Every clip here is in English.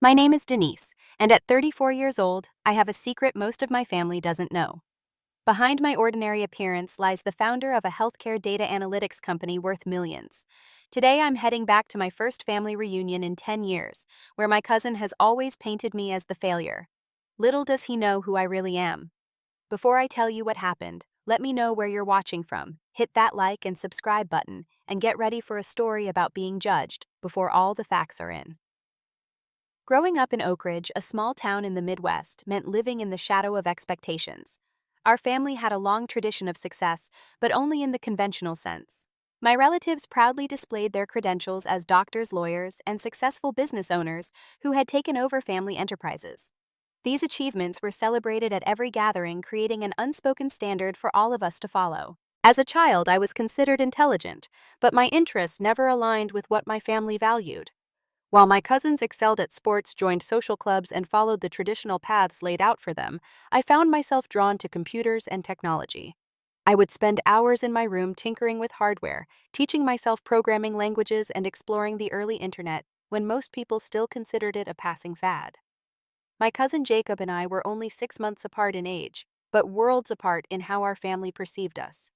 My name is Denise, and at 34 years old, I have a secret most of my family doesn't know. Behind my ordinary appearance lies the founder of a healthcare data analytics company worth millions. Today, I'm heading back to my first family reunion in 10 years, where my cousin has always painted me as the failure. Little does he know who I really am. Before I tell you what happened, let me know where you're watching from. Hit that like and subscribe button, and get ready for a story about being judged before all the facts are in. Growing up in Oak Ridge, a small town in the Midwest, meant living in the shadow of expectations. Our family had a long tradition of success, but only in the conventional sense. My relatives proudly displayed their credentials as doctors, lawyers, and successful business owners who had taken over family enterprises. These achievements were celebrated at every gathering, creating an unspoken standard for all of us to follow. As a child, I was considered intelligent, but my interests never aligned with what my family valued. While my cousins excelled at sports, joined social clubs, and followed the traditional paths laid out for them, I found myself drawn to computers and technology. I would spend hours in my room tinkering with hardware, teaching myself programming languages and exploring the early internet when most people still considered it a passing fad. My cousin Jacob and I were only 6 months apart in age, but worlds apart in how our family perceived us.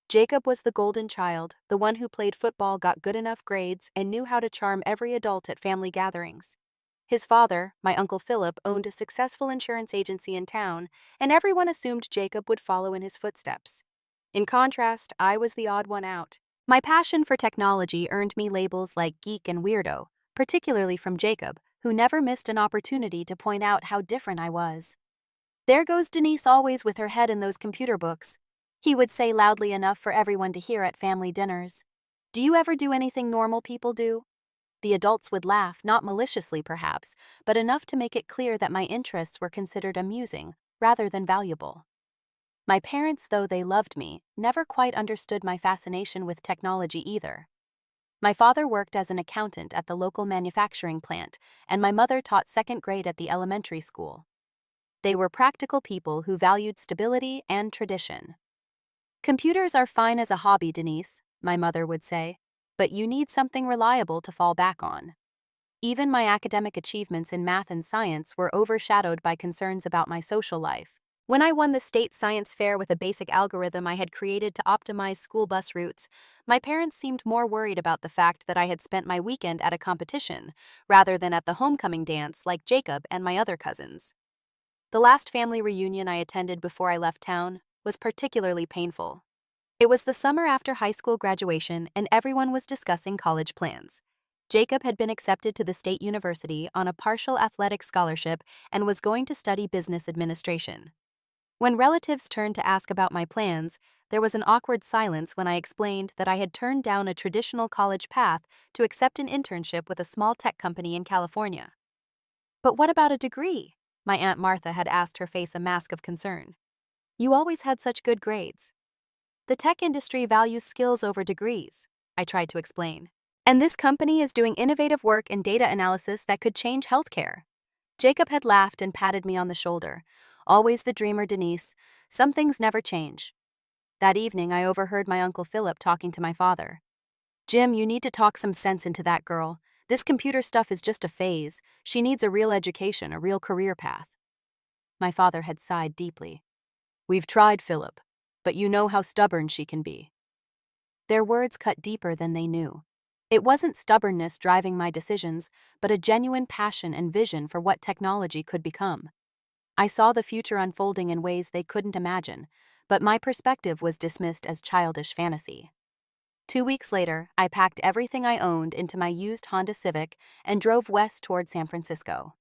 Jacob was the golden child, the one who played football, got good enough grades, and knew how to charm every adult at family gatherings. His father, my Uncle Philip, owned a successful insurance agency in town, and everyone assumed Jacob would follow in his footsteps. In contrast, I was the odd one out. My passion for technology earned me labels like geek and weirdo, particularly from Jacob, who never missed an opportunity to point out how different I was. "There goes Denise always with her head in those computer books," he would say loudly enough for everyone to hear at family dinners. "Do you ever do anything normal people do?" The adults would laugh, not maliciously perhaps, but enough to make it clear that my interests were considered amusing rather than valuable. My parents, though they loved me, never quite understood my fascination with technology either. My father worked as an accountant at the local manufacturing plant, and my mother taught second grade at the elementary school. They were practical people who valued stability and tradition. "Computers are fine as a hobby, Denise," my mother would say, "but you need something reliable to fall back on." Even my academic achievements in math and science were overshadowed by concerns about my social life. When I won the state science fair with a basic algorithm I had created to optimize school bus routes, my parents seemed more worried about the fact that I had spent my weekend at a competition, rather than at the homecoming dance like Jacob and my other cousins. The last family reunion I attended before I left town was particularly painful. It was the summer after high school graduation, and everyone was discussing college plans. Jacob had been accepted to the state university on a partial athletic scholarship and was going to study business administration. When relatives turned to ask about my plans, there was an awkward silence when I explained that I had turned down a traditional college path to accept an internship with a small tech company in California. "But what about a degree?" my Aunt Martha had asked, her face a mask of concern. "You always had such good grades." "The tech industry values skills over degrees," I tried to explain. "And this company is doing innovative work in data analysis that could change healthcare." Jacob had laughed and patted me on the shoulder. "Always the dreamer, Denise. Some things never change." That evening, I overheard my Uncle Philip talking to my father. "Jim, you need to talk some sense into that girl. This computer stuff is just a phase. She needs a real education, a real career path." My father had sighed deeply. "We've tried, Philip, but you know how stubborn she can be." Their words cut deeper than they knew. It wasn't stubbornness driving my decisions, but a genuine passion and vision for what technology could become. I saw the future unfolding in ways they couldn't imagine, but my perspective was dismissed as childish fantasy. 2 weeks later, I packed everything I owned into my used Honda Civic and drove west toward San Francisco.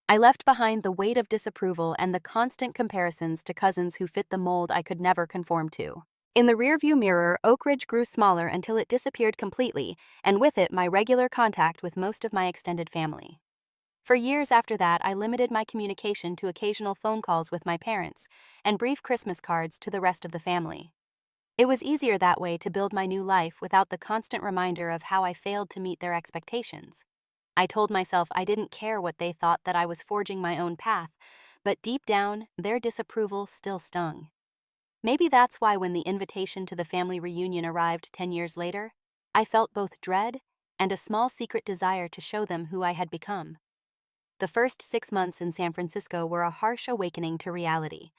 I left behind the weight of disapproval and the constant comparisons to cousins who fit the mold I could never conform to. In the rearview mirror, Oak Ridge grew smaller until it disappeared completely, and with it my regular contact with most of my extended family. For years after that, I limited my communication to occasional phone calls with my parents and brief Christmas cards to the rest of the family. It was easier that way to build my new life without the constant reminder of how I failed to meet their expectations. I told myself I didn't care what they thought, that I was forging my own path, but deep down, their disapproval still stung. Maybe that's why when the invitation to the family reunion arrived 10 years later, I felt both dread and a small secret desire to show them who I had become. The first 6 months in San Francisco were a harsh awakening to reality.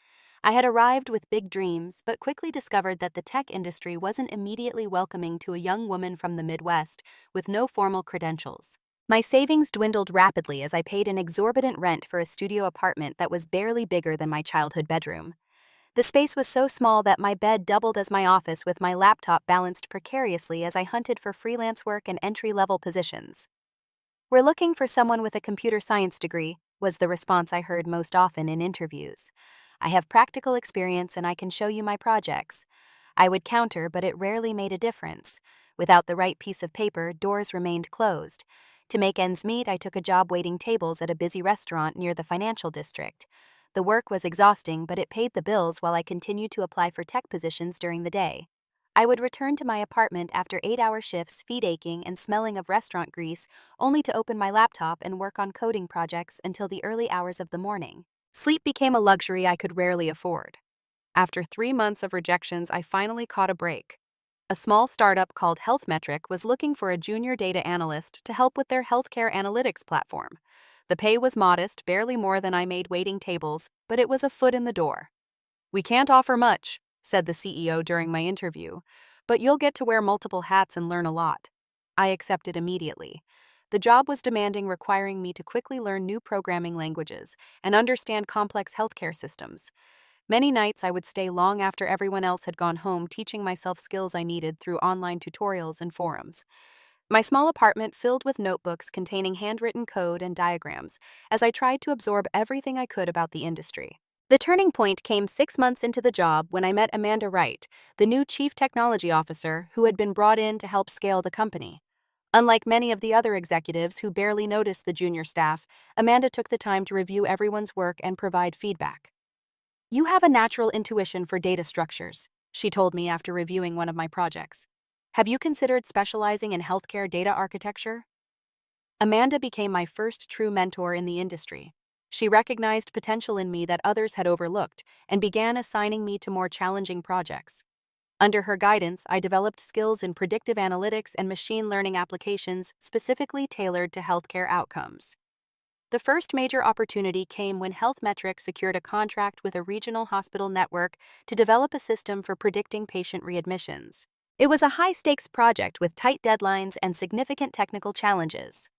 I had arrived with big dreams, but quickly discovered that the tech industry wasn't immediately welcoming to a young woman from the Midwest with no formal credentials. My savings dwindled rapidly as I paid an exorbitant rent for a studio apartment that was barely bigger than my childhood bedroom. The space was so small that my bed doubled as my office, with my laptop balanced precariously as I hunted for freelance work and entry-level positions. "We're looking for someone with a computer science degree," was the response I heard most often in interviews. "I have practical experience and I can show you my projects." I would counter, but it rarely made a difference. Without the right piece of paper, doors remained closed. To make ends meet, I took a job waiting tables at a busy restaurant near the financial district. The work was exhausting, but it paid the bills while I continued to apply for tech positions during the day. I would return to my apartment after 8-hour shifts, feet aching and smelling of restaurant grease, only to open my laptop and work on coding projects until the early hours of the morning. Sleep became a luxury I could rarely afford. After 3 months of rejections, I finally caught a break. A small startup called HealthMetric was looking for a junior data analyst to help with their healthcare analytics platform. The pay was modest, barely more than I made waiting tables, but it was a foot in the door. "We can't offer much," said the CEO during my interview, "but you'll get to wear multiple hats and learn a lot." I accepted immediately. The job was demanding, requiring me to quickly learn new programming languages and understand complex healthcare systems. Many nights I would stay long after everyone else had gone home, teaching myself skills I needed through online tutorials and forums. My small apartment filled with notebooks containing handwritten code and diagrams as I tried to absorb everything I could about the industry. The turning point came 6 months into the job when I met Amanda Wright, the new chief technology officer who had been brought in to help scale the company. Unlike many of the other executives who barely noticed the junior staff, Amanda took the time to review everyone's work and provide feedback. "You have a natural intuition for data structures," she told me after reviewing one of my projects. "Have you considered specializing in healthcare data architecture?" Amanda became my first true mentor in the industry. She recognized potential in me that others had overlooked and began assigning me to more challenging projects. Under her guidance, I developed skills in predictive analytics and machine learning applications specifically tailored to healthcare outcomes. The first major opportunity came when HealthMetric secured a contract with a regional hospital network to develop a system for predicting patient readmissions. It was a high-stakes project with tight deadlines and significant technical challenges.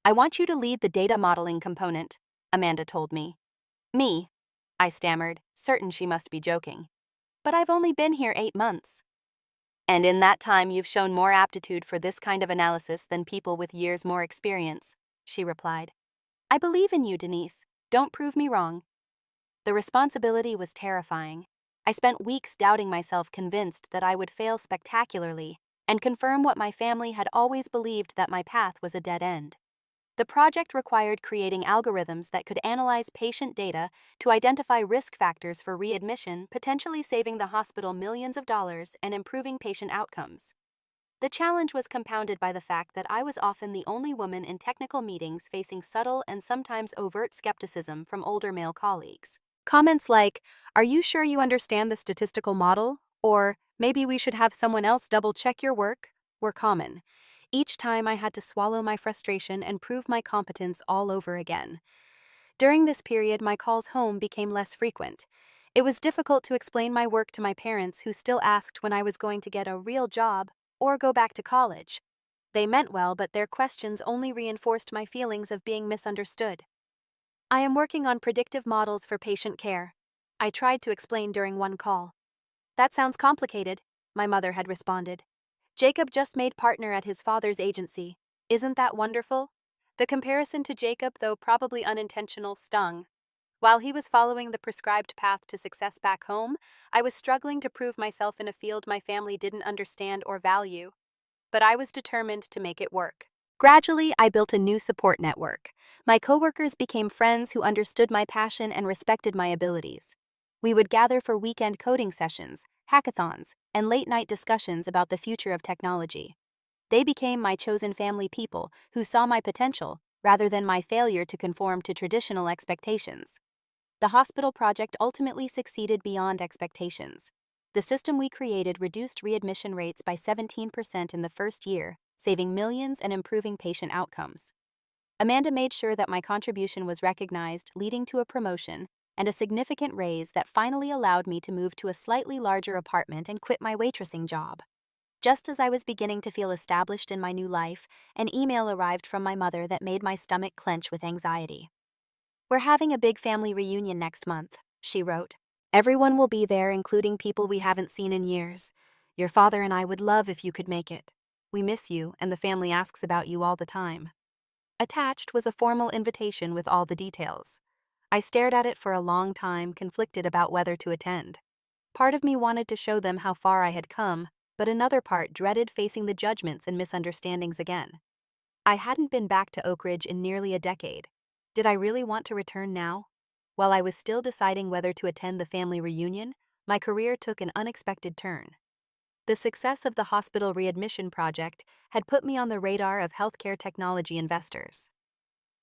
"I want you to lead the data modeling component," Amanda told me. "Me?" I stammered, certain she must be joking. "But I've only been here 8 months." "And in that time you've shown more aptitude for this kind of analysis than people with years more experience," she replied. "I believe in you, Denise. Don't prove me wrong." The responsibility was terrifying. I spent weeks doubting myself, convinced that I would fail spectacularly and confirm what my family had always believed, that my path was a dead end. The project required creating algorithms that could analyze patient data to identify risk factors for readmission, potentially saving the hospital millions of dollars and improving patient outcomes. The challenge was compounded by the fact that I was often the only woman in technical meetings, facing subtle and sometimes overt skepticism from older male colleagues. Comments like, "Are you sure you understand the statistical model?" or "Maybe we should have someone else double-check your work," were common. Each time I had to swallow my frustration and prove my competence all over again. During this period, my calls home became less frequent. It was difficult to explain my work to my parents, who still asked when I was going to get a real job or go back to college. They meant well, but their questions only reinforced my feelings of being misunderstood. "I am working on predictive models for patient care," I tried to explain during one call. "That sounds complicated," my mother had responded. "Jacob just made partner at his father's agency. Isn't that wonderful?" The comparison to Jacob, though probably unintentional, stung. While he was following the prescribed path to success back home, I was struggling to prove myself in a field my family didn't understand or value. But I was determined to make it work. Gradually, I built a new support network. My coworkers became friends who understood my passion and respected my abilities. We would gather for weekend coding sessions, hackathons, and late-night discussions about the future of technology. They became my chosen family, people who saw my potential rather than my failure to conform to traditional expectations. The hospital project ultimately succeeded beyond expectations. The system we created reduced readmission rates by 17% in the first year, saving millions and improving patient outcomes. Amanda made sure that my contribution was recognized, leading to a promotion and a significant raise that finally allowed me to move to a slightly larger apartment and quit my waitressing job. Just as I was beginning to feel established in my new life, an email arrived from my mother that made my stomach clench with anxiety. "We're having a big family reunion next month," she wrote. "Everyone will be there, including people we haven't seen in years. Your father and I would love if you could make it. We miss you, and the family asks about you all the time." Attached was a formal invitation with all the details. I stared at it for a long time, conflicted about whether to attend. Part of me wanted to show them how far I had come, but another part dreaded facing the judgments and misunderstandings again. I hadn't been back to Oak Ridge in nearly a decade. Did I really want to return now? While I was still deciding whether to attend the family reunion, my career took an unexpected turn. The success of the hospital readmission project had put me on the radar of healthcare technology investors.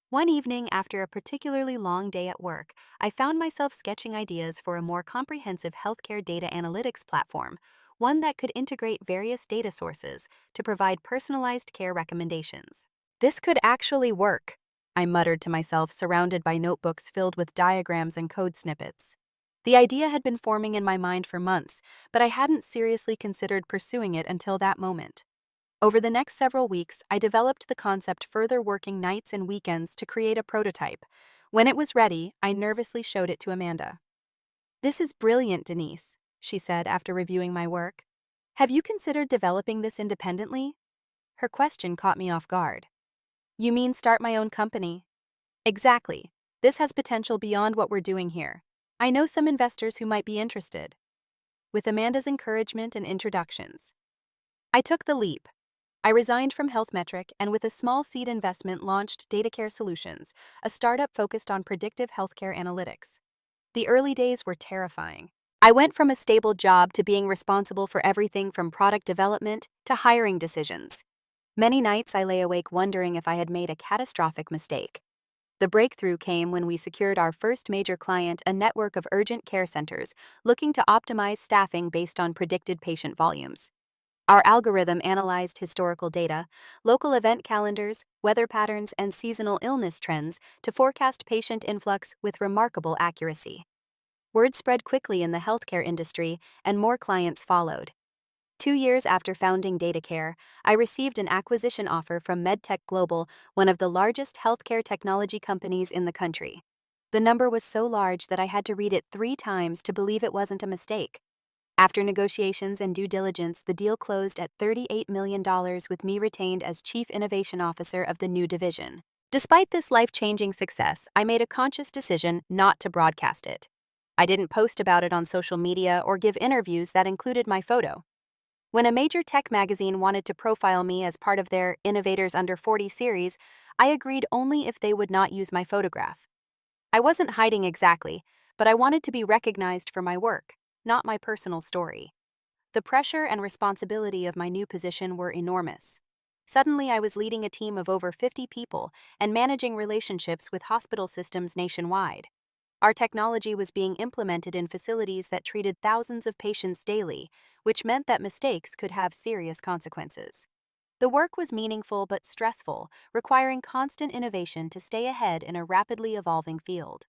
One evening, after a particularly long day at work, I found myself sketching ideas for a more comprehensive healthcare data analytics platform, one that could integrate various data sources to provide personalized care recommendations. "This could actually work," I muttered to myself, surrounded by notebooks filled with diagrams and code snippets. The idea had been forming in my mind for months, but I hadn't seriously considered pursuing it until that moment. Over the next several weeks, I developed the concept, further working nights and weekends to create a prototype. When it was ready, I nervously showed it to Amanda. "This is brilliant, Denise," she said after reviewing my work. "Have you considered developing this independently?" Her question caught me off guard. "You mean start my own company?" "Exactly. This has potential beyond what we're doing here. I know some investors who might be interested." With Amanda's encouragement and introductions, I took the leap. I resigned from HealthMetric and with a small seed investment launched DataCare Solutions, a startup focused on predictive healthcare analytics. The early days were terrifying. I went from a stable job to being responsible for everything from product development to hiring decisions. Many nights I lay awake wondering if I had made a catastrophic mistake. The breakthrough came when we secured our first major client, a network of urgent care centers looking to optimize staffing based on predicted patient volumes. Our algorithm analyzed historical data, local event calendars, weather patterns, and seasonal illness trends to forecast patient influx with remarkable accuracy. Word spread quickly in the healthcare industry, and more clients followed. 2 years after founding DataCare, I received an acquisition offer from MedTech Global, one of the largest healthcare technology companies in the country. The number was so large that I had to read it 3 times to believe it wasn't a mistake. After negotiations and due diligence, the deal closed at $38 million, with me retained as Chief Innovation Officer of the new division. Despite this life-changing success, I made a conscious decision not to broadcast it. I didn't post about it on social media or give interviews that included my photo. When a major tech magazine wanted to profile me as part of their Innovators Under 40 series, I agreed only if they would not use my photograph. I wasn't hiding exactly, but I wanted to be recognized for my work, not my personal story. The pressure and responsibility of my new position were enormous. Suddenly, I was leading a team of over 50 people and managing relationships with hospital systems nationwide. Our technology was being implemented in facilities that treated thousands of patients daily, which meant that mistakes could have serious consequences. The work was meaningful but stressful, requiring constant innovation to stay ahead in a rapidly evolving field.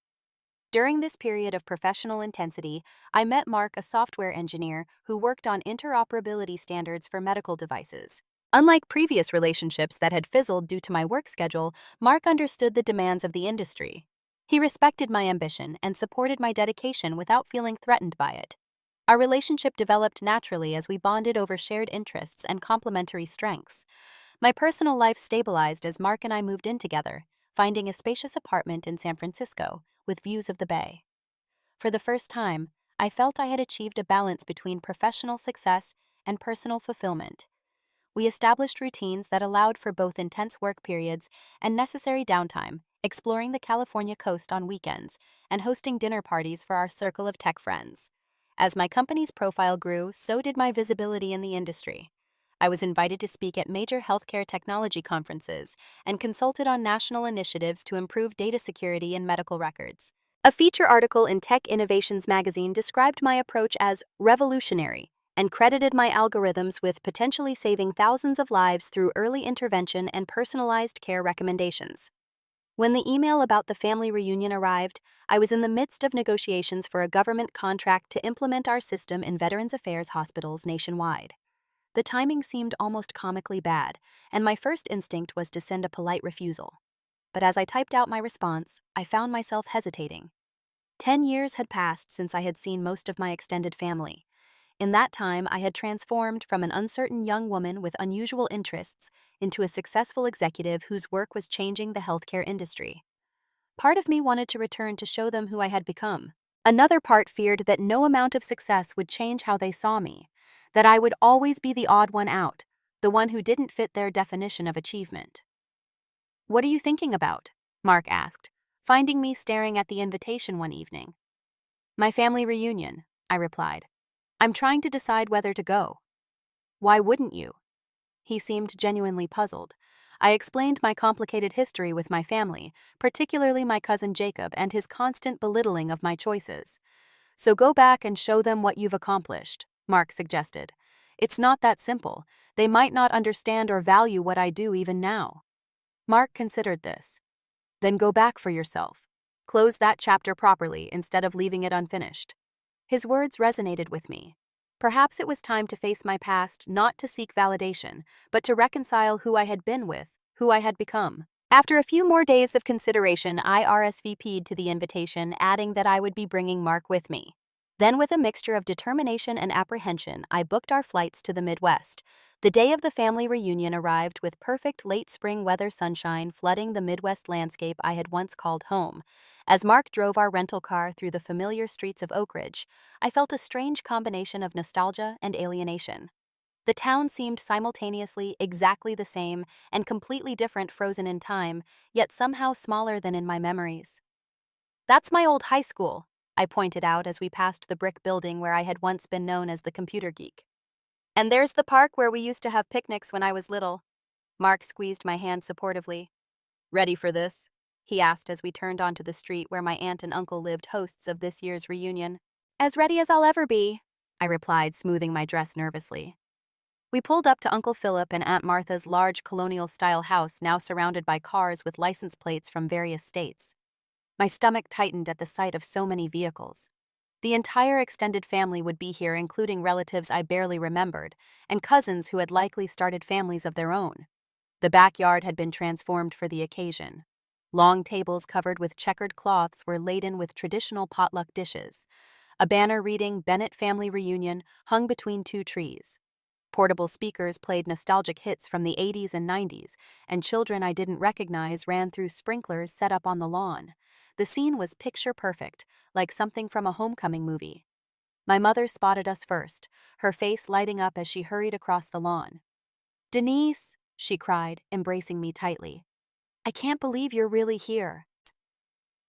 During this period of professional intensity, I met Mark, a software engineer who worked on interoperability standards for medical devices. Unlike previous relationships that had fizzled due to my work schedule, Mark understood the demands of the industry. He respected my ambition and supported my dedication without feeling threatened by it. Our relationship developed naturally as we bonded over shared interests and complementary strengths. My personal life stabilized as Mark and I moved in together, finding a spacious apartment in San Francisco with views of the bay. For the first time, I felt I had achieved a balance between professional success and personal fulfillment. We established routines that allowed for both intense work periods and necessary downtime, exploring the California coast on weekends and hosting dinner parties for our circle of tech friends. As my company's profile grew, so did my visibility in the industry. I was invited to speak at major healthcare technology conferences and consulted on national initiatives to improve data security in medical records. A feature article in Tech Innovations magazine described my approach as revolutionary and credited my algorithms with potentially saving thousands of lives through early intervention and personalized care recommendations. When the email about the family reunion arrived, I was in the midst of negotiations for a government contract to implement our system in Veterans Affairs hospitals nationwide. The timing seemed almost comically bad, and my first instinct was to send a polite refusal. But as I typed out my response, I found myself hesitating. 10 years had passed since I had seen most of my extended family. In that time, I had transformed from an uncertain young woman with unusual interests into a successful executive whose work was changing the healthcare industry. Part of me wanted to return to show them who I had become. Another part feared that no amount of success would change how they saw me, that I would always be the odd one out, the one who didn't fit their definition of achievement. "What are you thinking about?" Mark asked, finding me staring at the invitation one evening. "My family reunion," I replied. "I'm trying to decide whether to go." "Why wouldn't you?" He seemed genuinely puzzled. I explained my complicated history with my family, particularly my cousin Jacob and his constant belittling of my choices. "So go back and show them what you've accomplished," Mark suggested. "It's not that simple. They might not understand or value what I do even now." Mark considered this. "Then go back for yourself. Close that chapter properly instead of leaving it unfinished." His words resonated with me. Perhaps it was time to face my past, not to seek validation, but to reconcile who I had been with, who I had become. After a few more days of consideration, I RSVP'd to the invitation, adding that I would be bringing Mark with me. Then, with a mixture of determination and apprehension, I booked our flights to the Midwest. The day of the family reunion arrived with perfect late spring weather sunshine flooding the Midwest landscape I had once called home. As Mark drove our rental car through the familiar streets of Oak Ridge, I felt a strange combination of nostalgia and alienation. The town seemed simultaneously exactly the same and completely different, frozen in time, yet somehow smaller than in my memories. "That's my old high school," I pointed out as we passed the brick building where I had once been known as the computer geek. "And there's the park where we used to have picnics when I was little." Mark squeezed my hand supportively. "Ready for this?" he asked as we turned onto the street where my aunt and uncle lived, hosts of this year's reunion. "As ready as I'll ever be," I replied, smoothing my dress nervously. We pulled up to Uncle Philip and Aunt Martha's large colonial-style house, now surrounded by cars with license plates from various states. My stomach tightened at the sight of so many vehicles. The entire extended family would be here, including relatives I barely remembered, and cousins who had likely started families of their own. The backyard had been transformed for the occasion. Long tables covered with checkered cloths were laden with traditional potluck dishes. A banner reading "Bennett Family Reunion" hung between two trees. Portable speakers played nostalgic hits from the 80s and 90s, and children I didn't recognize ran through sprinklers set up on the lawn. The scene was picture perfect, like something from a homecoming movie. My mother spotted us first, her face lighting up as she hurried across the lawn. "Denise," she cried, embracing me tightly. "I can't believe you're really here."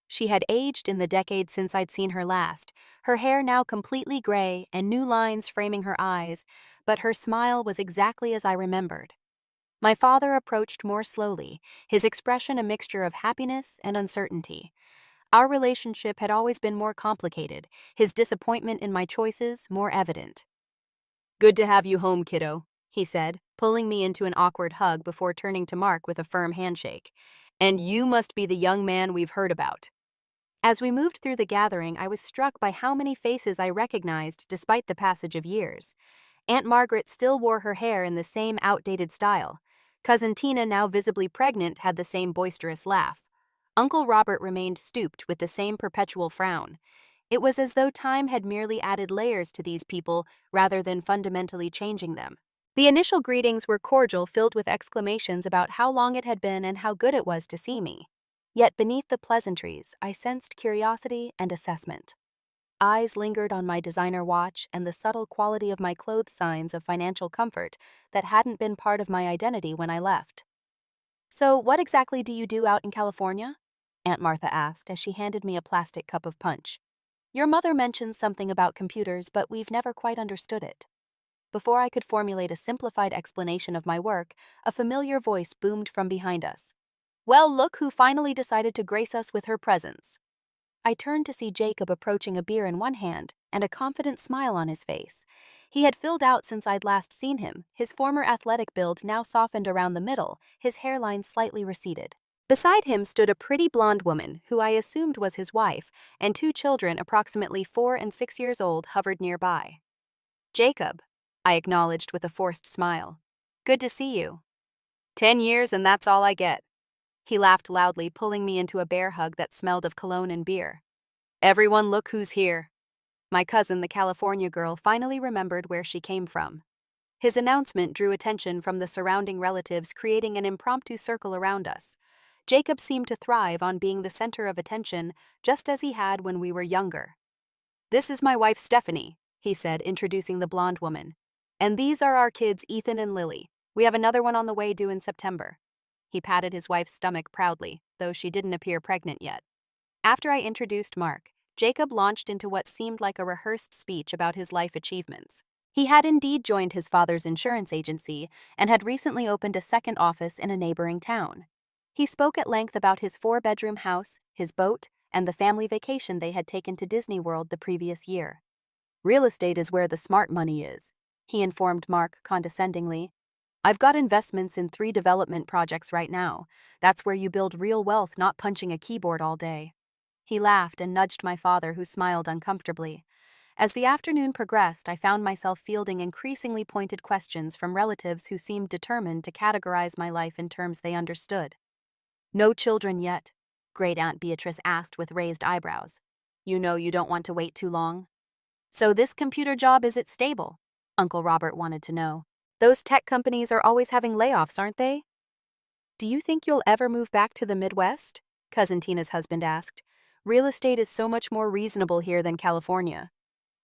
She had aged in the decade since I'd seen her last, her hair now completely gray and new lines framing her eyes, but her smile was exactly as I remembered. My father approached more slowly, his expression a mixture of happiness and uncertainty. Our relationship had always been more complicated, his disappointment in my choices more evident. "Good to have you home, kiddo," he said, pulling me into an awkward hug before turning to Mark with a firm handshake. "And you must be the young man we've heard about." As we moved through the gathering, I was struck by how many faces I recognized despite the passage of years. Aunt Margaret still wore her hair in the same outdated style. Cousin Tina, now visibly pregnant, had the same boisterous laugh. Uncle Robert remained stooped with the same perpetual frown. It was as though time had merely added layers to these people rather than fundamentally changing them. The initial greetings were cordial, filled with exclamations about how long it had been and how good it was to see me. Yet beneath the pleasantries, I sensed curiosity and assessment. Eyes lingered on my designer watch and the subtle quality of my clothes, signs of financial comfort that hadn't been part of my identity when I left. "So, what exactly do you do out in California?" Aunt Martha asked as she handed me a plastic cup of punch. "Your mother mentions something about computers, but we've never quite understood it." Before I could formulate a simplified explanation of my work, a familiar voice boomed from behind us. "Well, look who finally decided to grace us with her presence." I turned to see Jacob approaching, a beer in one hand and a confident smile on his face. He had filled out since I'd last seen him, his former athletic build now softened around the middle, his hairline slightly receded. Beside him stood a pretty blonde woman who I assumed was his wife, and two children approximately 4 and 6 years old hovered nearby. "Jacob," I acknowledged with a forced smile. "Good to see you." "10 years and that's all I get." He laughed loudly, pulling me into a bear hug that smelled of cologne and beer. "Everyone look who's here." My cousin, the California girl, finally remembered where she came from. His announcement drew attention from the surrounding relatives, creating an impromptu circle around us. Jacob seemed to thrive on being the center of attention, just as he had when we were younger. "This is my wife Stephanie," he said, introducing the blonde woman. "And these are our kids Ethan and Lily. We have another one on the way due in September." He patted his wife's stomach proudly, though she didn't appear pregnant yet. After I introduced Mark, Jacob launched into what seemed like a rehearsed speech about his life achievements. He had indeed joined his father's insurance agency and had recently opened a second office in a neighboring town. He spoke at length about his 4-bedroom house, his boat, and the family vacation they had taken to Disney World the previous year. "Real estate is where the smart money is," he informed Mark condescendingly. "I've got investments in 3 development projects right now. That's where you build real wealth, not punching a keyboard all day." He laughed and nudged my father, who smiled uncomfortably. As the afternoon progressed, I found myself fielding increasingly pointed questions from relatives who seemed determined to categorize my life in terms they understood. "No children yet?" Great Aunt Beatrice asked with raised eyebrows. "You know you don't want to wait too long." "So this computer job, is it stable?" Uncle Robert wanted to know. "Those tech companies are always having layoffs, aren't they?" "Do you think you'll ever move back to the Midwest?" Cousin Tina's husband asked. "Real estate is so much more reasonable here than California."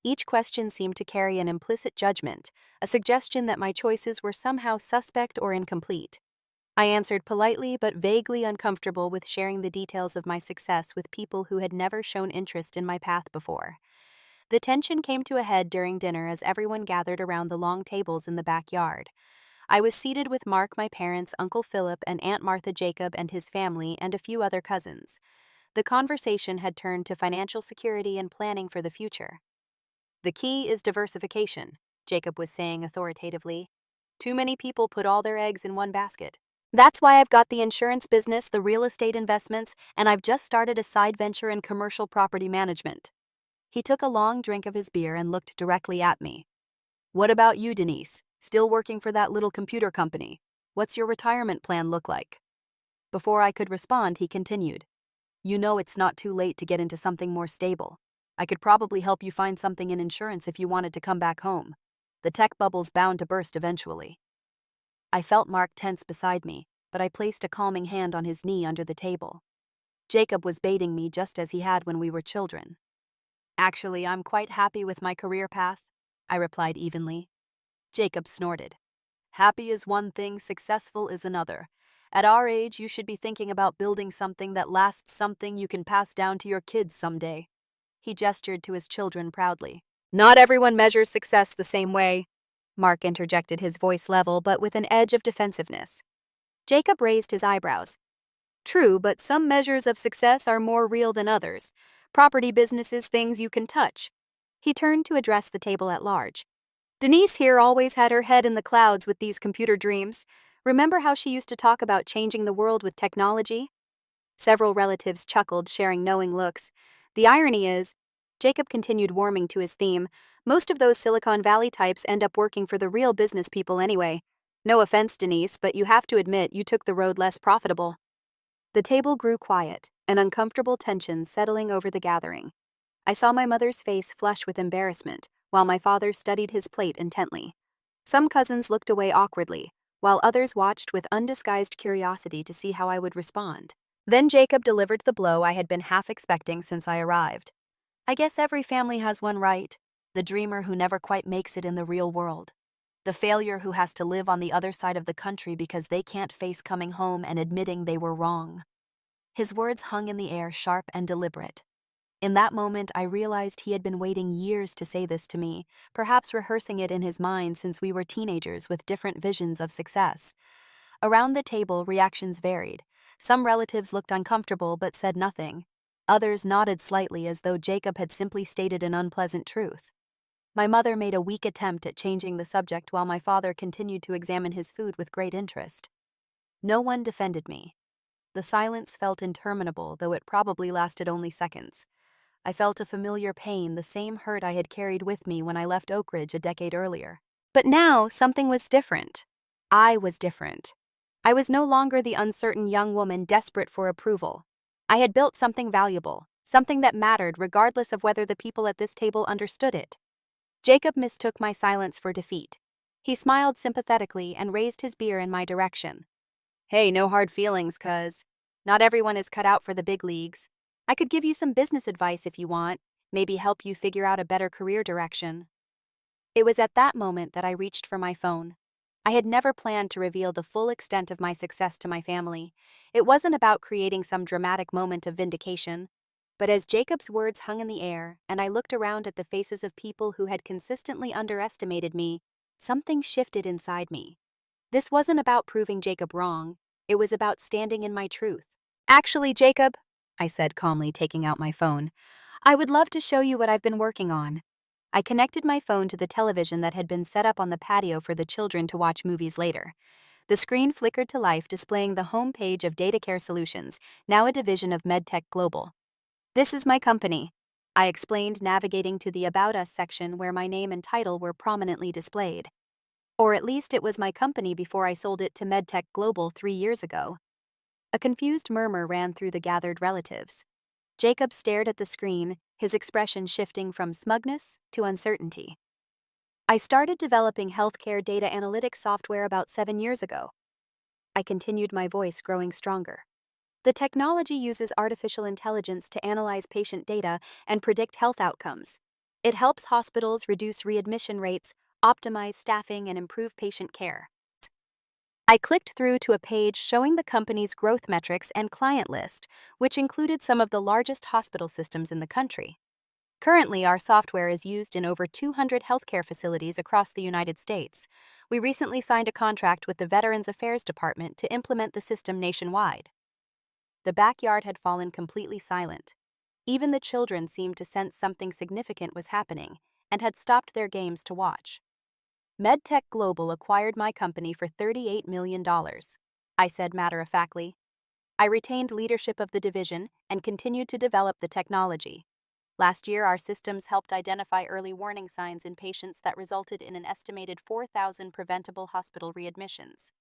Each question seemed to carry an implicit judgment, a suggestion that my choices were somehow suspect or incomplete. I answered politely but vaguely uncomfortable with sharing the details of my success with people who had never shown interest in my path before. The tension came to a head during dinner as everyone gathered around the long tables in the backyard. I was seated with Mark, my parents, Uncle Philip, and Aunt Martha, Jacob and his family, and a few other cousins. The conversation had turned to financial security and planning for the future. "The key is diversification," Jacob was saying authoritatively. "Too many people put all their eggs in one basket. That's why I've got the insurance business, the real estate investments, and I've just started a side venture in commercial property management." He took a long drink of his beer and looked directly at me. "What about you, Denise? Still working for that little computer company? What's your retirement plan look like?" Before I could respond, he continued. "You know it's not too late to get into something more stable. I could probably help you find something in insurance if you wanted to come back home. The tech bubble's bound to burst eventually." I felt Mark tense beside me, but I placed a calming hand on his knee under the table. Jacob was baiting me just as he had when we were children. "Actually, I'm quite happy with my career path," I replied evenly. Jacob snorted. "Happy is one thing, successful is another. At our age, you should be thinking about building something that lasts, something you can pass down to your kids someday." He gestured to his children proudly. "Not everyone measures success the same way," Mark interjected, his voice level but with an edge of defensiveness. Jacob raised his eyebrows. "True, but some measures of success are more real than others. Property businesses, things you can touch." He turned to address the table at large. "Denise here always had her head in the clouds with these computer dreams. Remember how she used to talk about changing the world with technology?" Several relatives chuckled, sharing knowing looks. "The irony is," Jacob continued, warming to his theme, "most of those Silicon Valley types end up working for the real business people anyway. No offense, Denise, but you have to admit you took the road less profitable." The table grew quiet, an uncomfortable tension settling over the gathering. I saw my mother's face flush with embarrassment, while my father studied his plate intently. Some cousins looked away awkwardly, while others watched with undisguised curiosity to see how I would respond. Then Jacob delivered the blow I had been half expecting since I arrived. "I guess every family has one, right? The dreamer who never quite makes it in the real world. The failure who has to live on the other side of the country because they can't face coming home and admitting they were wrong." His words hung in the air, sharp and deliberate. In that moment, I realized he had been waiting years to say this to me, perhaps rehearsing it in his mind since we were teenagers with different visions of success. Around the table, reactions varied. Some relatives looked uncomfortable but said nothing. Others nodded slightly as though Jacob had simply stated an unpleasant truth. My mother made a weak attempt at changing the subject while my father continued to examine his food with great interest. No one defended me. The silence felt interminable, though it probably lasted only seconds. I felt a familiar pain, the same hurt I had carried with me when I left Oak Ridge a decade earlier. But now, something was different. I was different. I was no longer the uncertain young woman desperate for approval. I had built something valuable, something that mattered regardless of whether the people at this table understood it. Jacob mistook my silence for defeat. He smiled sympathetically and raised his beer in my direction. Hey, no hard feelings, cuz. Not everyone is cut out for the big leagues. I could give you some business advice if you want, maybe help you figure out a better career direction. It was at that moment that I reached for my phone. I had never planned to reveal the full extent of my success to my family. It wasn't about creating some dramatic moment of vindication. But as Jacob's words hung in the air and I looked around at the faces of people who had consistently underestimated me, something shifted inside me. This wasn't about proving Jacob wrong. It was about standing in my truth. Actually, Jacob, I said calmly, taking out my phone, I would love to show you what I've been working on. I connected my phone to the television that had been set up on the patio for the children to watch movies later. The screen flickered to life, displaying the home page of DataCare Solutions, now a division of MedTech Global. This is my company, I explained, navigating to the About Us section where my name and title were prominently displayed. Or at least it was my company before I sold it to MedTech Global 3 years ago. A confused murmur ran through the gathered relatives. Jacob stared at the screen, his expression shifting from smugness to uncertainty. I started developing healthcare data analytics software about 7 years ago. I continued, my voice growing stronger. The technology uses artificial intelligence to analyze patient data and predict health outcomes. It helps hospitals reduce readmission rates, optimize staffing, and improve patient care. I clicked through to a page showing the company's growth metrics and client list, which included some of the largest hospital systems in the country. Currently, our software is used in over 200 healthcare facilities across the United States. We recently signed a contract with the Veterans Affairs Department to implement the system nationwide. The backyard had fallen completely silent. Even the children seemed to sense something significant was happening and had stopped their games to watch. MedTech Global acquired my company for $38 million, I said matter-of-factly. I retained leadership of the division and continued to develop the technology. Last year, our systems helped identify early warning signs in patients that resulted in an estimated 4,000 preventable hospital readmissions.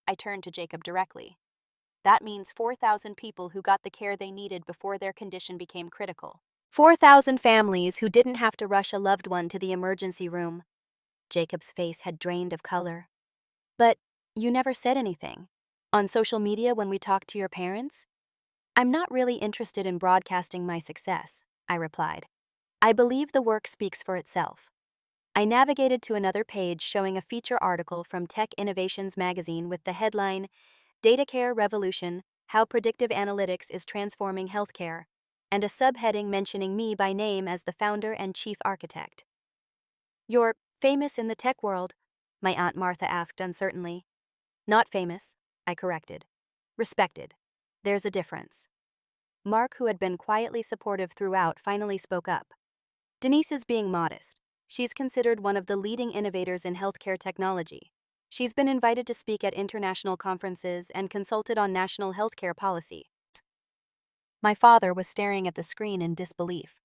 I turned to Jacob directly. That means 4,000 people who got the care they needed before their condition became critical. 4,000 families who didn't have to rush a loved one to the emergency room. Jacob's face had drained of color. But you never said anything. On social media when we talked to your parents? I'm not really interested in broadcasting my success, I replied. I believe the work speaks for itself. I navigated to another page showing a feature article from Tech Innovations magazine with the headline, DataCare Revolution, How Predictive Analytics is Transforming Healthcare, and a subheading mentioning me by name as the founder and chief architect. You're famous in the tech world? My Aunt Martha asked uncertainly. Not famous, I corrected. Respected. There's a difference. Mark, who had been quietly supportive throughout, finally spoke up. Denise is being modest. She's considered one of the leading innovators in healthcare technology. She's been invited to speak at international conferences and consulted on national healthcare policy. My father was staring at the screen in disbelief.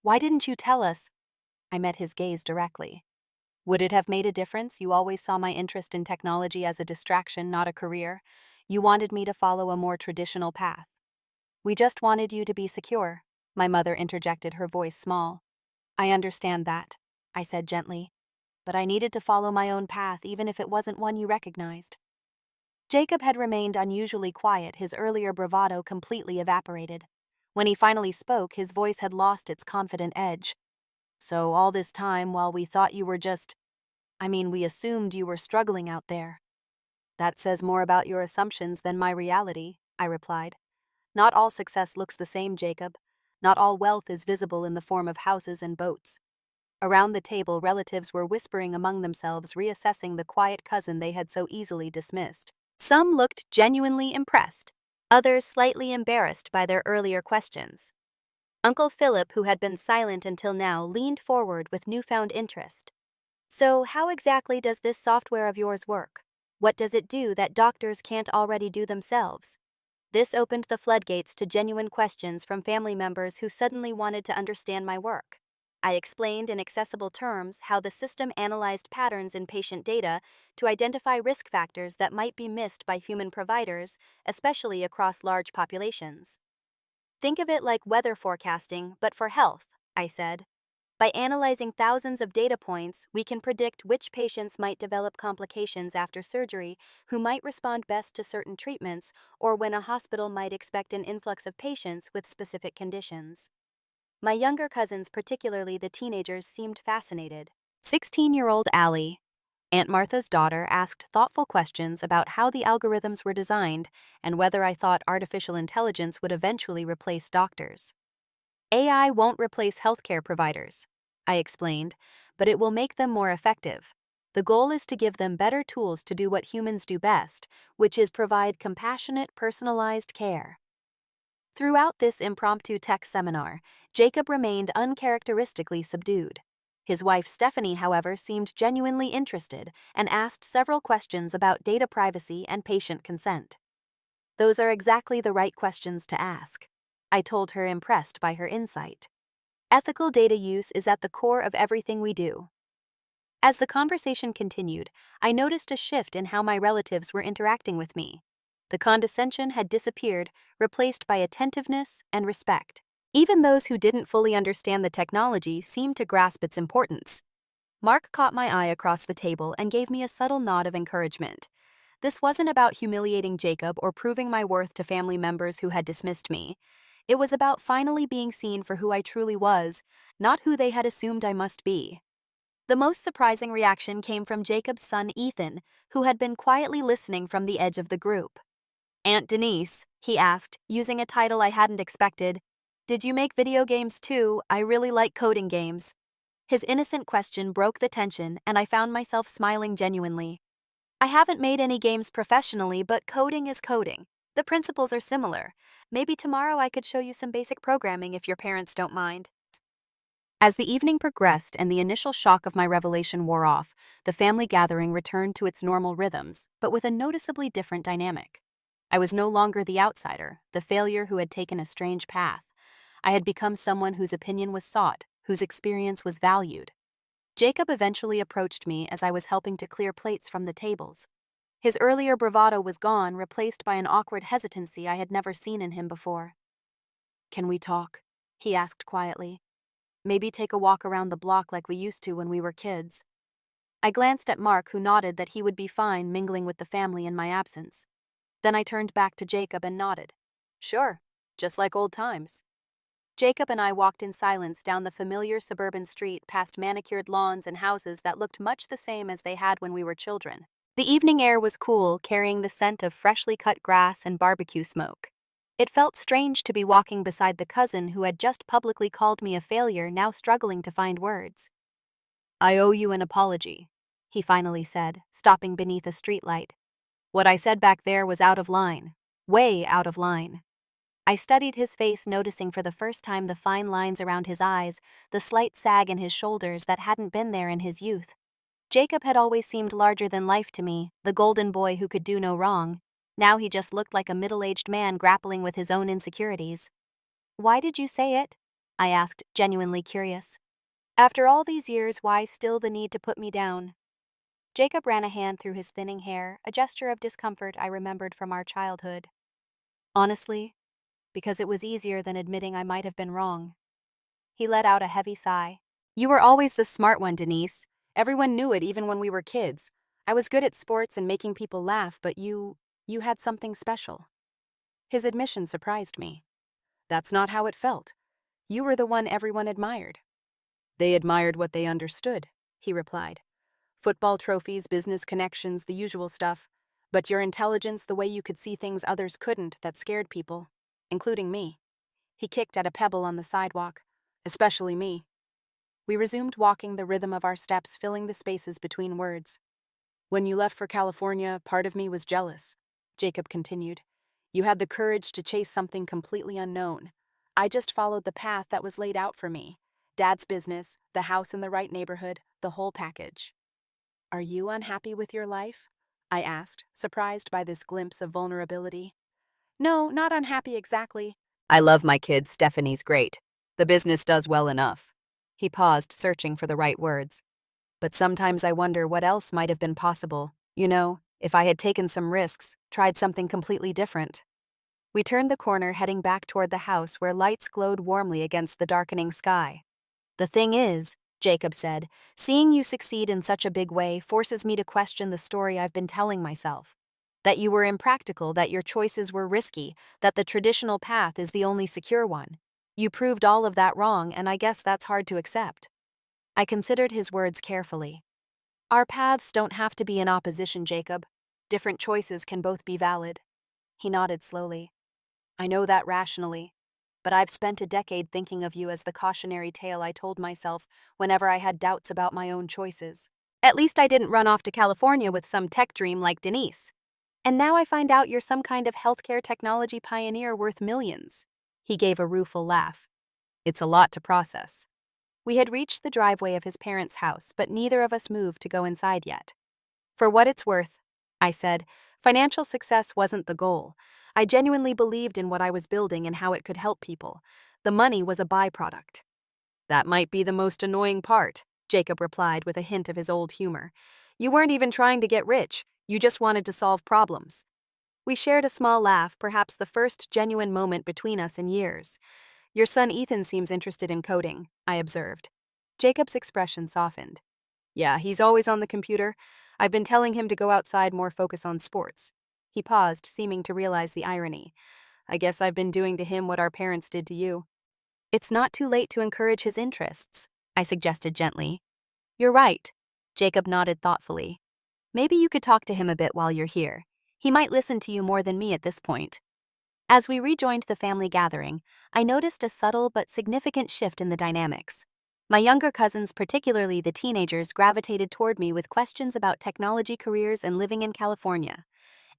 Why didn't you tell us? I met his gaze directly. Would it have made a difference? You always saw my interest in technology as a distraction, not a career. You wanted me to follow a more traditional path. We just wanted you to be secure, my mother interjected, her voice small. I understand that, I said gently. But I needed to follow my own path, even if it wasn't one you recognized. Jacob had remained unusually quiet, his earlier bravado completely evaporated. When he finally spoke, his voice had lost its confident edge. So all this time, while we thought you were we assumed you were struggling out there. That says more about your assumptions than my reality, I replied. Not all success looks the same, Jacob. Not all wealth is visible in the form of houses and boats. Around the table, relatives were whispering among themselves, reassessing the quiet cousin they had so easily dismissed. Some looked genuinely impressed, others slightly embarrassed by their earlier questions. Uncle Philip, who had been silent until now, leaned forward with newfound interest. So how exactly does this software of yours work? What does it do that doctors can't already do themselves? This opened the floodgates to genuine questions from family members who suddenly wanted to understand my work. I explained in accessible terms how the system analyzed patterns in patient data to identify risk factors that might be missed by human providers, especially across large populations. Think of it like weather forecasting, but for health, I said. By analyzing thousands of data points, we can predict which patients might develop complications after surgery, who might respond best to certain treatments, or when a hospital might expect an influx of patients with specific conditions. My younger cousins, particularly the teenagers, seemed fascinated. 16-year-old Allie, Aunt Martha's daughter, asked thoughtful questions about how the algorithms were designed and whether I thought artificial intelligence would eventually replace doctors. AI won't replace healthcare providers, I explained, but it will make them more effective. The goal is to give them better tools to do what humans do best, which is provide compassionate, personalized care. Throughout this impromptu tech seminar, Jacob remained uncharacteristically subdued. His wife Stephanie, however, seemed genuinely interested and asked several questions about data privacy and patient consent. Those are exactly the right questions to ask, I told her, impressed by her insight. Ethical data use is at the core of everything we do. As the conversation continued, I noticed a shift in how my relatives were interacting with me. The condescension had disappeared, replaced by attentiveness and respect. Even those who didn't fully understand the technology seemed to grasp its importance. Mark caught my eye across the table and gave me a subtle nod of encouragement. This wasn't about humiliating Jacob or proving my worth to family members who had dismissed me. It was about finally being seen for who I truly was, not who they had assumed I must be. The most surprising reaction came from Jacob's son Ethan, who had been quietly listening from the edge of the group. "Aunt Denise," he asked, using a title I hadn't expected, "did you make video games too? I really like coding games." His innocent question broke the tension, and I found myself smiling genuinely. "I haven't made any games professionally, but coding is coding. The principles are similar. Maybe tomorrow I could show you some basic programming if your parents don't mind." As the evening progressed and the initial shock of my revelation wore off, the family gathering returned to its normal rhythms, but with a noticeably different dynamic. I was no longer the outsider, the failure who had taken a strange path. I had become someone whose opinion was sought, whose experience was valued. Jacob eventually approached me as I was helping to clear plates from the tables. His earlier bravado was gone, replaced by an awkward hesitancy I had never seen in him before. "Can we talk?" he asked quietly. "Maybe take a walk around the block like we used to when we were kids." I glanced at Mark, who nodded that he would be fine mingling with the family in my absence. Then I turned back to Jacob and nodded. "Sure, just like old times." Jacob and I walked in silence down the familiar suburban street past manicured lawns and houses that looked much the same as they had when we were children. The evening air was cool, carrying the scent of freshly cut grass and barbecue smoke. It felt strange to be walking beside the cousin who had just publicly called me a failure, now struggling to find words. "I owe you an apology," he finally said, stopping beneath a streetlight. "What I said back there was out of line. Way out of line." I studied his face, noticing for the first time the fine lines around his eyes, the slight sag in his shoulders that hadn't been there in his youth. Jacob had always seemed larger than life to me, the golden boy who could do no wrong. Now he just looked like a middle-aged man grappling with his own insecurities. "Why did you say it?" I asked, genuinely curious. "After all these years, why still the need to put me down?" Jacob ran a hand through his thinning hair, a gesture of discomfort I remembered from our childhood. "Honestly, because it was easier than admitting I might have been wrong." He let out a heavy sigh. "You were always the smart one, Denise. Everyone knew it even when we were kids. I was good at sports and making people laugh, but you had something special." His admission surprised me. "That's not how it felt. You were the one everyone admired." "They admired what they understood," he replied. "Football trophies, business connections, the usual stuff. But your intelligence, the way you could see things others couldn't, that scared people. Including me." He kicked at a pebble on the sidewalk. "Especially me." We resumed walking, the rhythm of our steps filling the spaces between words. "When you left for California, part of me was jealous," Jacob continued. "You had the courage to chase something completely unknown. I just followed the path that was laid out for me. Dad's business, the house in the right neighborhood, the whole package." "Are you unhappy with your life?" I asked, surprised by this glimpse of vulnerability. No, not unhappy exactly. I love my kids. Stephanie's great. The business does well enough. He paused, searching for the right words. But sometimes I wonder what else might have been possible. You know, if I had taken some risks, tried something completely different. We turned the corner, heading back toward the house where lights glowed warmly against the darkening sky. The thing is, Jacob said, seeing you succeed in such a big way forces me to question the story I've been telling myself. That you were impractical, that your choices were risky, that the traditional path is the only secure one. You proved all of that wrong, and I guess that's hard to accept. I considered his words carefully. Our paths don't have to be in opposition, Jacob. Different choices can both be valid. He nodded slowly. I know that rationally, but I've spent a decade thinking of you as the cautionary tale I told myself whenever I had doubts about my own choices. At least I didn't run off to California with some tech dream like Denise. And now I find out you're some kind of healthcare technology pioneer worth millions. He gave a rueful laugh. It's a lot to process. We had reached the driveway of his parents' house, but neither of us moved to go inside yet. For what it's worth, I said, financial success wasn't the goal. I genuinely believed in what I was building and how it could help people. The money was a byproduct. That might be the most annoying part, Jacob replied with a hint of his old humor. You weren't even trying to get rich, you just wanted to solve problems. We shared a small laugh, perhaps the first genuine moment between us in years. Your son Ethan seems interested in coding, I observed. Jacob's expression softened. Yeah, he's always on the computer. I've been telling him to go outside, more focus on sports. He paused, seeming to realize the irony. I guess I've been doing to him what our parents did to you. It's not too late to encourage his interests, I suggested gently. You're right. Jacob nodded thoughtfully. Maybe you could talk to him a bit while you're here. He might listen to you more than me at this point. As we rejoined the family gathering, I noticed a subtle but significant shift in the dynamics. My younger cousins, particularly the teenagers, gravitated toward me with questions about technology careers and living in California.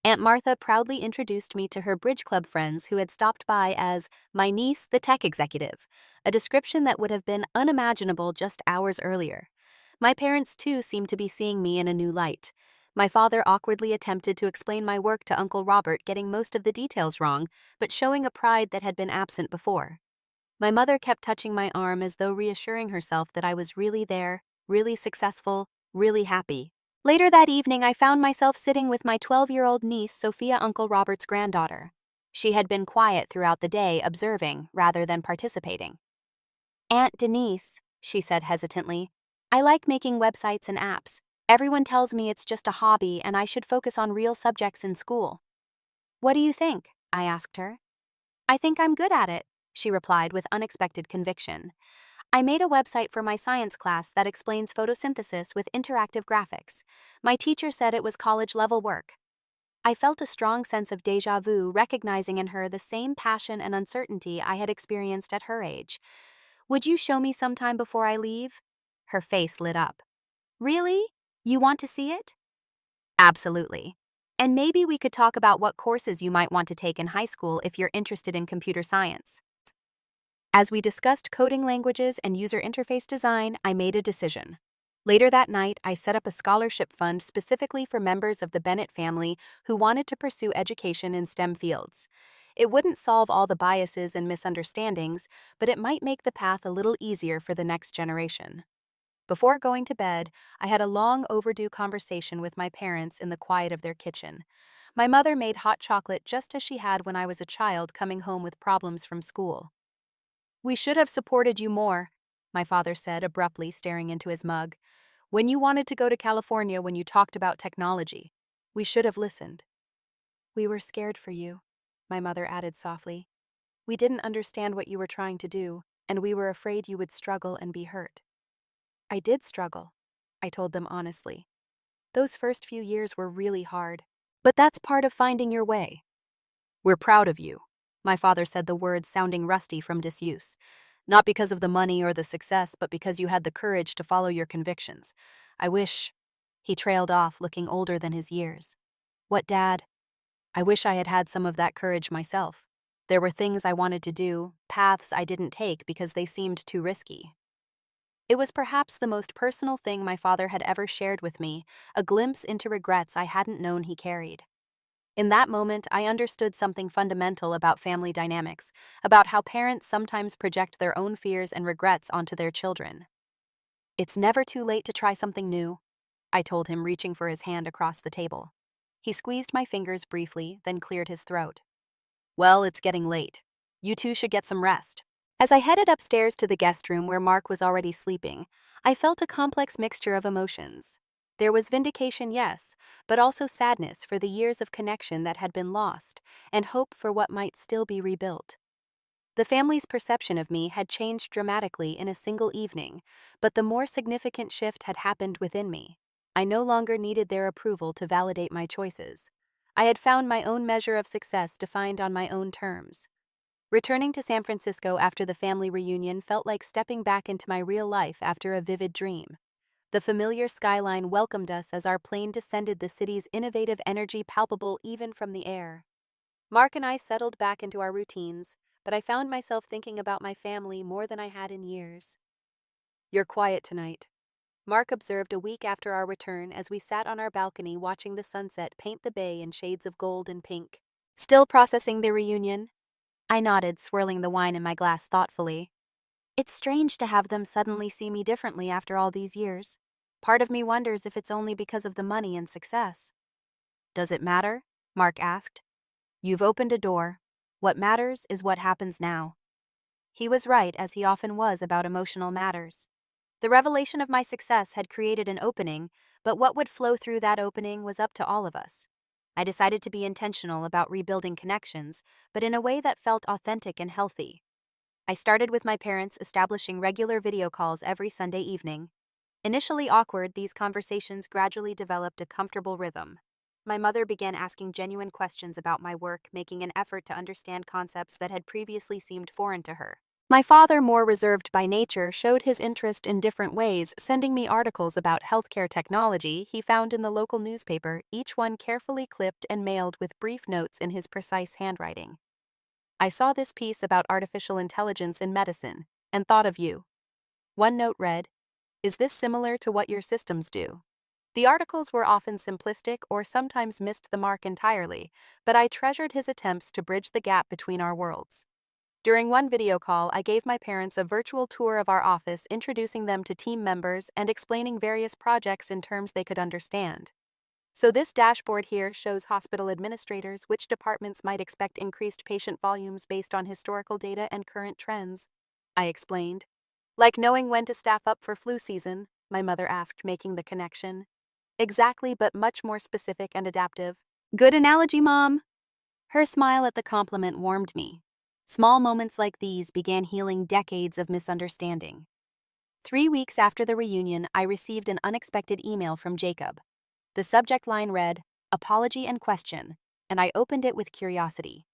Aunt Martha proudly introduced me to her bridge club friends who had stopped by as my niece, the tech executive, a description that would have been unimaginable just hours earlier. My parents, too, seemed to be seeing me in a new light. My father awkwardly attempted to explain my work to Uncle Robert, getting most of the details wrong, but showing a pride that had been absent before. My mother kept touching my arm as though reassuring herself that I was really there, really successful, really happy. Later that evening, I found myself sitting with my 12-year-old niece, Sophia, Uncle Robert's granddaughter. She had been quiet throughout the day, observing rather than participating. Aunt Denise, she said hesitantly, I like making websites and apps. Everyone tells me it's just a hobby and I should focus on real subjects in school. What do you think? I asked her. I think I'm good at it, she replied with unexpected conviction. I made a website for my science class that explains photosynthesis with interactive graphics. My teacher said it was college-level work. I felt a strong sense of déjà vu, recognizing in her the same passion and uncertainty I had experienced at her age. Would you show me sometime before I leave? Her face lit up. Really? You want to see it? Absolutely. And maybe we could talk about what courses you might want to take in high school if you're interested in computer science. As we discussed coding languages and user interface design, I made a decision. Later that night, I set up a scholarship fund specifically for members of the Bennett family who wanted to pursue education in STEM fields. It wouldn't solve all the biases and misunderstandings, but it might make the path a little easier for the next generation. Before going to bed, I had a long overdue conversation with my parents in the quiet of their kitchen. My mother made hot chocolate just as she had when I was a child coming home with problems from school. We should have supported you more, my father said abruptly, staring into his mug. When you wanted to go to California, when you talked about technology, we should have listened. We were scared for you, my mother added softly. We didn't understand what you were trying to do, and we were afraid you would struggle and be hurt. I did struggle, I told them honestly. Those first few years were really hard, but that's part of finding your way. We're proud of you, my father said, the words sounding rusty from disuse. Not because of the money or the success, but because you had the courage to follow your convictions. I wish... He trailed off, looking older than his years. What, Dad? I wish I had had some of that courage myself. There were things I wanted to do, paths I didn't take because they seemed too risky. It was perhaps the most personal thing my father had ever shared with me, a glimpse into regrets I hadn't known he carried. In that moment, I understood something fundamental about family dynamics, about how parents sometimes project their own fears and regrets onto their children. "It's never too late to try something new," I told him, reaching for his hand across the table. He squeezed my fingers briefly, then cleared his throat. "Well, it's getting late. You two should get some rest." As I headed upstairs to the guest room where Mark was already sleeping, I felt a complex mixture of emotions. There was vindication, yes, but also sadness for the years of connection that had been lost, and hope for what might still be rebuilt. The family's perception of me had changed dramatically in a single evening, but the more significant shift had happened within me. I no longer needed their approval to validate my choices. I had found my own measure of success defined on my own terms. Returning to San Francisco after the family reunion felt like stepping back into my real life after a vivid dream. The familiar skyline welcomed us as our plane descended, the city's innovative energy palpable even from the air. Mark and I settled back into our routines, but I found myself thinking about my family more than I had in years. "You're quiet tonight," Mark observed a week after our return as we sat on our balcony watching the sunset paint the bay in shades of gold and pink. "Still processing the reunion?" I nodded, swirling the wine in my glass thoughtfully. "It's strange to have them suddenly see me differently after all these years. Part of me wonders if it's only because of the money and success." "Does it matter?" Mark asked. "You've opened a door. What matters is what happens now." He was right, as he often was about emotional matters. The revelation of my success had created an opening, but what would flow through that opening was up to all of us. I decided to be intentional about rebuilding connections, but in a way that felt authentic and healthy. I started with my parents, establishing regular video calls every Sunday evening. Initially awkward, these conversations gradually developed a comfortable rhythm. My mother began asking genuine questions about my work, making an effort to understand concepts that had previously seemed foreign to her. My father, more reserved by nature, showed his interest in different ways, sending me articles about healthcare technology he found in the local newspaper, each one carefully clipped and mailed with brief notes in his precise handwriting. "I saw this piece about artificial intelligence in medicine, and thought of you." One note read, "Is this similar to what your systems do?" The articles were often simplistic or sometimes missed the mark entirely, but I treasured his attempts to bridge the gap between our worlds. During one video call, I gave my parents a virtual tour of our office, introducing them to team members and explaining various projects in terms they could understand. "So this dashboard here shows hospital administrators which departments might expect increased patient volumes based on historical data and current trends," I explained. "Like knowing when to staff up for flu season?" my mother asked, making the connection. "Exactly, but much more specific and adaptive." "Good analogy, Mom." Her smile at the compliment warmed me. Small moments like these began healing decades of misunderstanding. 3 weeks after the reunion, I received an unexpected email from Jacob. The subject line read, "Apology and question," and I opened it with curiosity.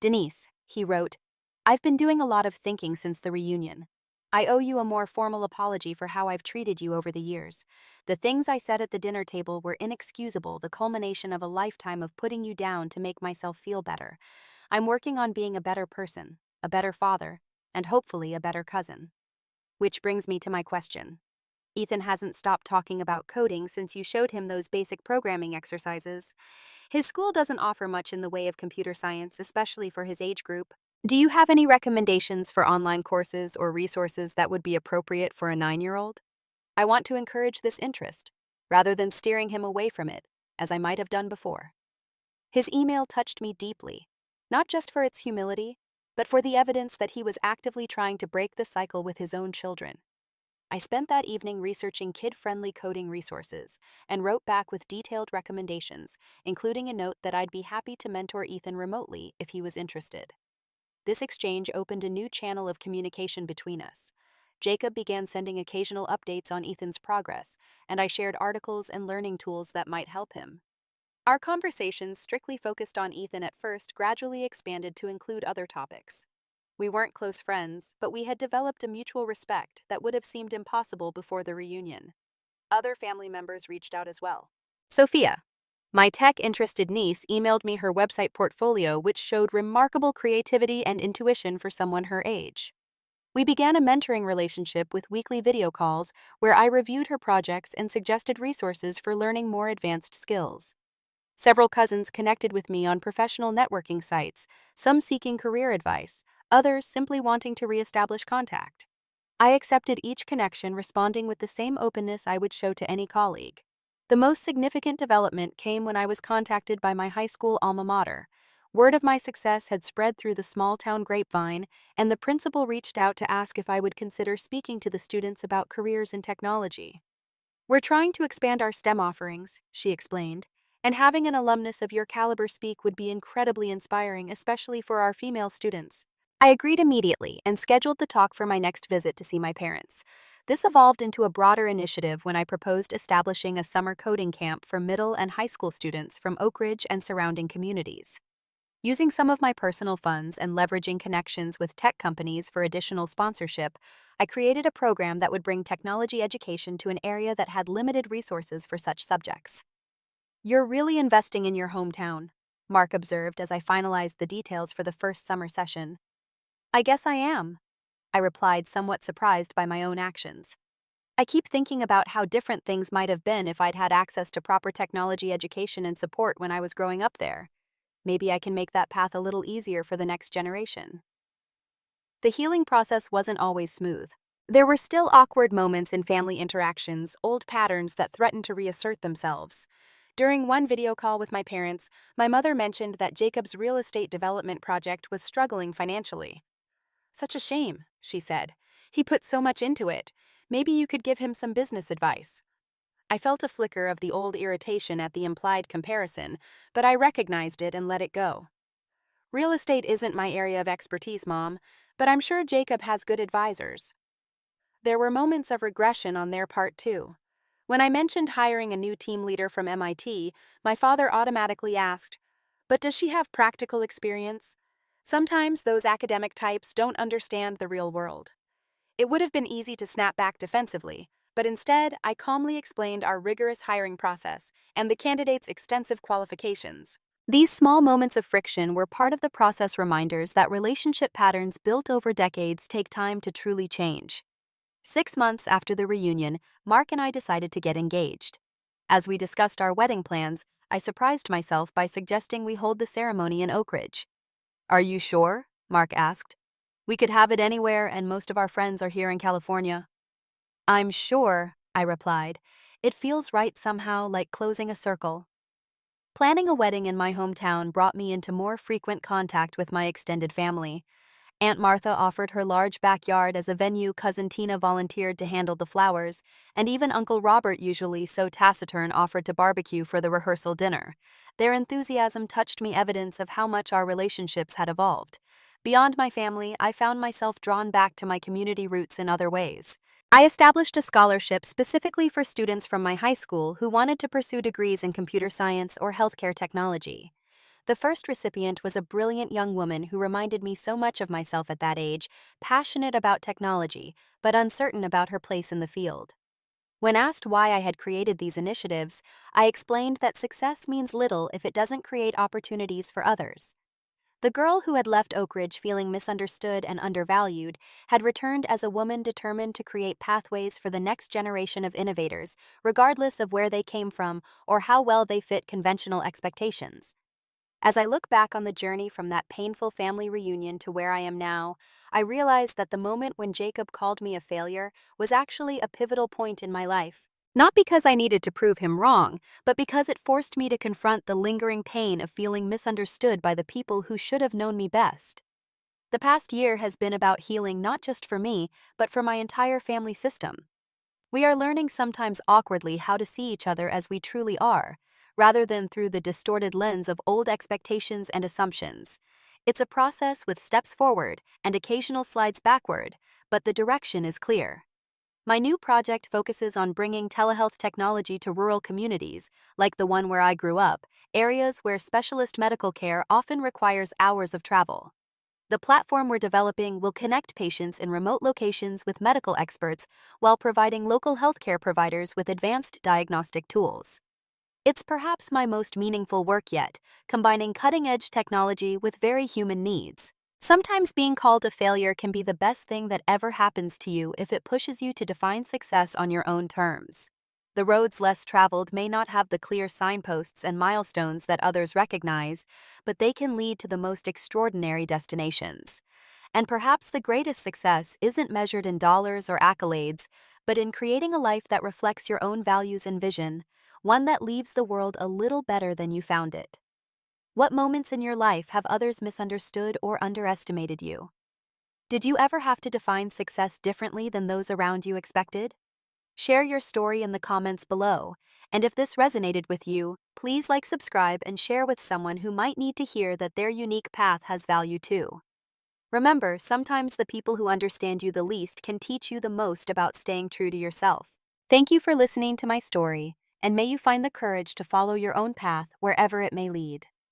"Denise," he wrote, "I've been doing a lot of thinking since the reunion. I owe you a more formal apology for how I've treated you over the years. The things I said at the dinner table were inexcusable, the culmination of a lifetime of putting you down to make myself feel better. I'm working on being a better person, a better father, and hopefully a better cousin." Which brings me to my question. Ethan hasn't stopped talking about coding since you showed him those basic programming exercises. His school doesn't offer much in the way of computer science, especially for his age group. Do you have any recommendations for online courses or resources that would be appropriate for a 9-year-old? I want to encourage this interest, rather than steering him away from it, as I might have done before. His email touched me deeply, not just for its humility, but for the evidence that he was actively trying to break the cycle with his own children. I spent that evening researching kid-friendly coding resources and wrote back with detailed recommendations, including a note that I'd be happy to mentor Ethan remotely if he was interested. This exchange opened a new channel of communication between us. Jacob began sending occasional updates on Ethan's progress, and I shared articles and learning tools that might help him. Our conversations, strictly focused on Ethan at first, gradually expanded to include other topics. We weren't close friends, but we had developed a mutual respect that would have seemed impossible before the reunion. Other family members reached out as well. Sophia, my tech-interested niece, emailed me her website portfolio, which showed remarkable creativity and intuition for someone her age. We began a mentoring relationship with weekly video calls where I reviewed her projects and suggested resources for learning more advanced skills. Several cousins connected with me on professional networking sites, some seeking career advice, others simply wanting to reestablish contact. I accepted each connection, responding with the same openness I would show to any colleague. The most significant development came when I was contacted by my high school alma mater. Word of my success had spread through the small-town grapevine, and the principal reached out to ask if I would consider speaking to the students about careers in technology. "We're trying to expand our STEM offerings," she explained, "and having an alumnus of your caliber speak would be incredibly inspiring, especially for our female students." I agreed immediately and scheduled the talk for my next visit to see my parents. This evolved into a broader initiative when I proposed establishing a summer coding camp for middle and high school students from Oak Ridge and surrounding communities. Using some of my personal funds and leveraging connections with tech companies for additional sponsorship, I created a program that would bring technology education to an area that had limited resources for such subjects. "You're really investing in your hometown," Mark observed as I finalized the details for the first summer session. "I guess I am," I replied, somewhat surprised by my own actions. I keep thinking about how different things might have been if I'd had access to proper technology education and support when I was growing up there. Maybe I can make that path a little easier for the next generation. The healing process wasn't always smooth. There were still awkward moments in family interactions, old patterns that threatened to reassert themselves. During one video call with my parents, my mother mentioned that Jacob's real estate development project was struggling financially. "Such a shame," she said. "He put so much into it. Maybe you could give him some business advice." I felt a flicker of the old irritation at the implied comparison, but I recognized it and let it go. "Real estate isn't my area of expertise, Mom, but I'm sure Jacob has good advisors." There were moments of regression on their part, too. When I mentioned hiring a new team leader from MIT, my father automatically asked, "But does she have practical experience?" Sometimes those academic types don't understand the real world. It would have been easy to snap back defensively, but instead, I calmly explained our rigorous hiring process and the candidate's extensive qualifications. These small moments of friction were part of the process, reminders that relationship patterns built over decades take time to truly change. 6 months after the reunion, Mark and I decided to get engaged. As we discussed our wedding plans, I surprised myself by suggesting we hold the ceremony in Oak Ridge. "Are you sure?" Mark asked. "We could have it anywhere, and most of our friends are here in California." "I'm sure," I replied. "It feels right somehow, like closing a circle." Planning a wedding in my hometown brought me into more frequent contact with my extended family. Aunt Martha offered her large backyard as a venue, Cousin Tina volunteered to handle the flowers, and even Uncle Robert, usually so taciturn, offered to barbecue for the rehearsal dinner. Their enthusiasm touched me, evidence of how much our relationships had evolved. Beyond my family, I found myself drawn back to my community roots in other ways. I established a scholarship specifically for students from my high school who wanted to pursue degrees in computer science or healthcare technology. The first recipient was a brilliant young woman who reminded me so much of myself at that age, passionate about technology, but uncertain about her place in the field. When asked why I had created these initiatives, I explained that success means little if it doesn't create opportunities for others. The girl who had left Oak Ridge feeling misunderstood and undervalued had returned as a woman determined to create pathways for the next generation of innovators, regardless of where they came from or how well they fit conventional expectations. As I look back on the journey from that painful family reunion to where I am now, I realize that the moment when Jacob called me a failure was actually a pivotal point in my life. Not because I needed to prove him wrong, but because it forced me to confront the lingering pain of feeling misunderstood by the people who should have known me best. The past year has been about healing, not just for me, but for my entire family system. We are learning, sometimes awkwardly, how to see each other as we truly are, rather than through the distorted lens of old expectations and assumptions. It's a process with steps forward and occasional slides backward, but the direction is clear. My new project focuses on bringing telehealth technology to rural communities, like the one where I grew up, areas where specialist medical care often requires hours of travel. The platform we're developing will connect patients in remote locations with medical experts while providing local healthcare providers with advanced diagnostic tools. It's perhaps my most meaningful work yet, combining cutting-edge technology with very human needs. Sometimes being called a failure can be the best thing that ever happens to you if it pushes you to define success on your own terms. The roads less traveled may not have the clear signposts and milestones that others recognize, but they can lead to the most extraordinary destinations. And perhaps the greatest success isn't measured in dollars or accolades, but in creating a life that reflects your own values and vision, one that leaves the world a little better than you found it. What moments in your life have others misunderstood or underestimated you? Did you ever have to define success differently than those around you expected? Share your story in the comments below, and if this resonated with you, please subscribe, and share with someone who might need to hear that their unique path has value too. Remember, sometimes the people who understand you the least can teach you the most about staying true to yourself. Thank you for listening to my story, and may you find the courage to follow your own path wherever it may lead.